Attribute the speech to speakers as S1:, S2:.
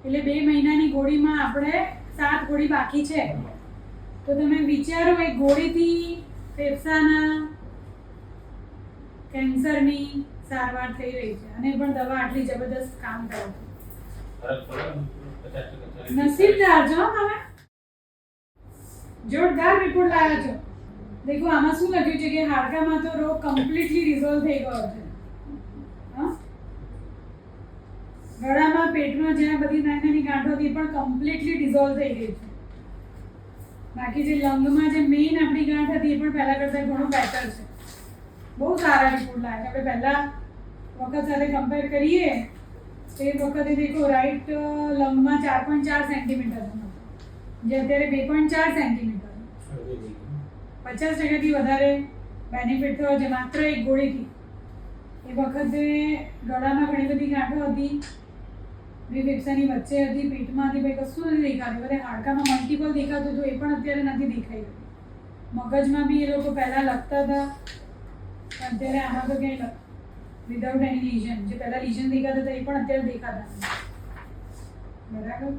S1: એટલે 2 મહિનાની ગોળીમાં આપણે 7 ગોળી બાકી છે. તો તમે વિચારો એ ગોળીથી ફેફસાના કેન્સરની સારવાર થઈ રહી છે અને પણ દવા આટલી જબરદસ્ત કામ કરે છે. નસીબદાર છો તમે, જોરદાર રિપોર્ટ લાવ્યા છો. દેખો આમાં શું લખ્યું છે કે હાડકામાં તો રોગ કમ્પ્લીટલી રિઝોલ્વ થઈ ગયો છે. ગળામાં પેટમાં જ્યાં બધી નાની ગાંઠો હતી પણ કમ્પ્લીટલી ડિઝોલ્વ થઈ ગઈ છે. બાકી જે લંગમાં જે મેઇન આપણી ગાંઠ હતી એ પણ પહેલા કરતાં ઘણું બેટર છે. બહુ સારા રિપોર્ટ લાગ્યા. આપણે પહેલા વખત સાથે કમ્પેર કરીએ તો એ વખતે દેખો રાઈટ લંગમાં 4.4 સેન્ટીમીટર હતો, જે અત્યારે 2.4 સેન્ટીમીટર. 50%થી વધારે બેનિફિટ થયો છે માત્ર એક ગોળીથી. એ વખતે ગળામાં ઘણી બધી ગાંઠો હતી, બે ફેફસાની વચ્ચે હતી, પેટમાં હતી, ભાઈ કશું નથી દેખાતું. બધે હાડકામાં મલ્ટિપલ દેખાતું હતું, એ પણ અત્યારે નથી દેખાયું. મગજમાં બી એ લોકો પહેલાં લખતા હતા, અત્યારે આમાં તો ક્યાંય વિધાઉટ એની લીઝન. જે પહેલાં લીઝન દેખાતા હતા એ પણ અત્યારે દેખાતા નથી. બરાબર.